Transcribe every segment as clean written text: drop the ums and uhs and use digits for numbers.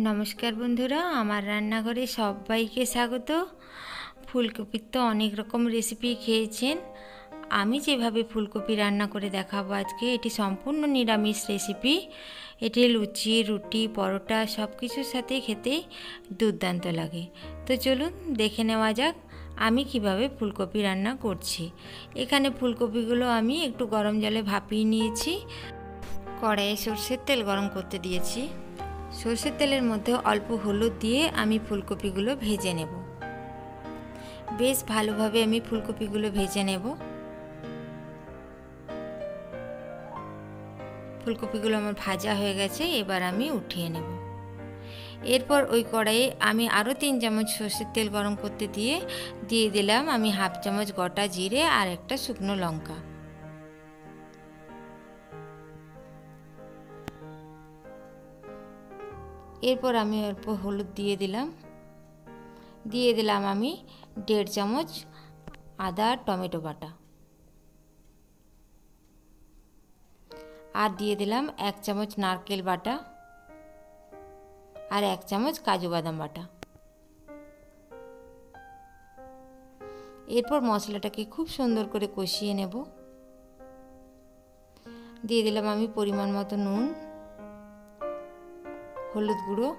নমস্কার বন্ধুরা, আমার রান্নাঘরে সবাইকে স্বাগত। ফুলকপির তো অনেক রকম রেসিপি খেয়েছেন। আমি যেভাবে ফুলকপি রান্না করে দেখাবো আজকে, এটি সম্পূর্ণ নিরামিষ রেসিপি। এটি লুচি, রুটি, পরোটা সব কিছুর সাথে খেতে দুর্দান্ত লাগে। তো চলুন দেখে নেওয়া যাক আমি কিভাবে ফুলকপি রান্না করছি। এখানে ফুলকপিগুলো আমি একটু গরম জলে ভাপিয়ে নিয়েছি। কড়াইয়ে সরষের তেল গরম করতে দিয়েছি। সরষের তেলের মধ্যে অল্প হলুদ দিয়ে আমি ফুলকপিগুলো ভেজে নেব। বেশ ভালোভাবে আমি ফুলকপিগুলো ভেজে নেব। ফুলকপিগুলো আমার ভাজা হয়ে গেছে, এবার আমি উঠিয়ে নেব। এরপর ওই কড়াইয়ে আমি আরও 3 চামচ সরষের তেল গরম করতে দিয়ে দিলাম আমি হাফ চামচ গোটা জিরে আর একটা শুকনো লঙ্কা। এরপর আমি অল্প হলুদ দিয়ে দিলাম আমি 1.5 চামচ আদা টমেটো বাটা, আর দিয়ে দিলাম 1 চামচ নারকেল বাটা আর 1 চামচ কাজু বাদাম বাটা। এরপর মশলাটাকে খুব সুন্দর করে কষিয়ে নেব। দিয়ে দিলাম আমি পরিমাণ মতো নুন, হলুদ গুঁড়ো,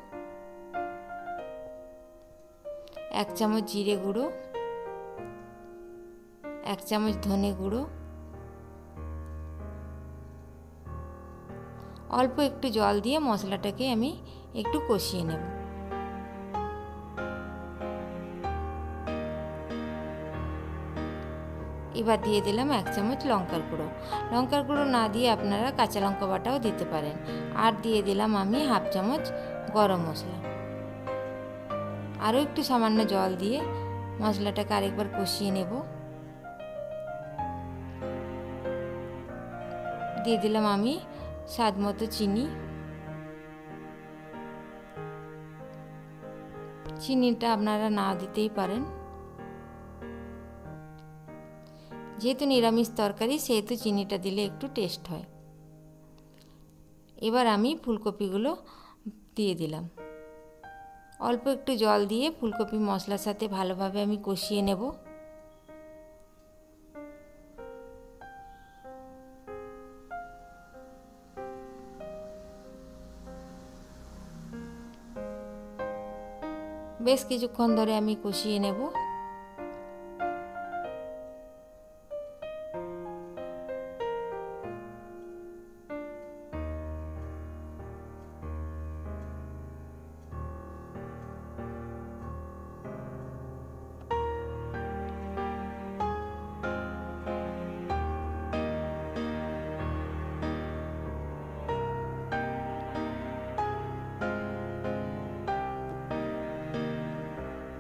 1 চামচ জিরে গুঁড়ো, 1 চামচ ধনে গুঁড়ো, অল্প একটু জল দিয়ে মশলাটাকে আমি একটু কষিয়ে নেব। এবার দিয়ে দিলাম 1 চামচ লঙ্কার গুঁড়ো না দিয়ে আপনারা কাঁচা লঙ্কা বাটাও দিতে পারেন। আর দিয়ে দিলাম আমি হাফ চামচ গরম মশলা। আরও একটু সামান্য জল দিয়ে মশলাটাকে আরেকবার কষিয়ে নেব। দিয়ে দিলাম আমি স্বাদ মতো চিনি। চিনিটা আপনারা না দিতেই পারেন, যেহেতু নিরামিষ তরকারি সেহেতু চিনিটা দিলে একটু টেস্ট হয়। এবার আমি ফুলকপিগুলো দিয়ে দিলাম। অল্প একটু জল দিয়ে ফুলকপি মশলার সাথে ভালোভাবে আমি কষিয়ে নেব। বেশ কিছুক্ষণ ধরে আমি কষিয়ে নেব।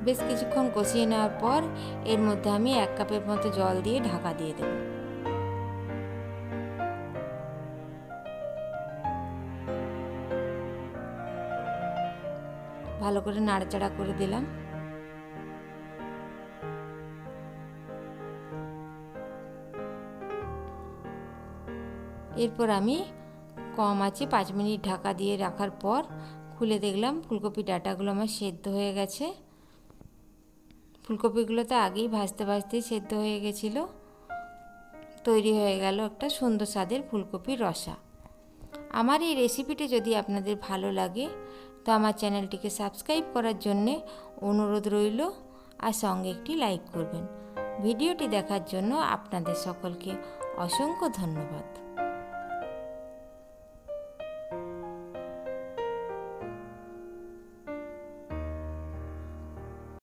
বেশ কিছুক্ষণ কষিয়ে নেওয়ার পর এর মধ্যে আমি 1 কাপের মতো জল দিয়ে ঢাকা দিয়ে দেব। ভালো করে নাড়াচাড়া করে দিলাম। এরপর আমি কম আঁচে 5 মিনিট ঢাকা দিয়ে রাখার পর খুলে দেখলাম ফুলকপি ডাঁটাগুলো আমার সেদ্ধ হয়ে গেছে। ফুলকপিগুলো তো আগেই ভাজতে ভাজতেই সেদ্ধ হয়ে গেছিলো। তৈরি হয়ে গেল একটা সুন্দর স্বাদের ফুলকপির রসা। আমার এই রেসিপিটি যদি আপনাদের ভালো লাগে তো আমার চ্যানেলটিকে সাবস্ক্রাইব করার জন্যে অনুরোধ রইল, আর সঙ্গে একটি লাইক করবেন। ভিডিওটি দেখার জন্য আপনাদের সকলকে অসংখ্য ধন্যবাদ।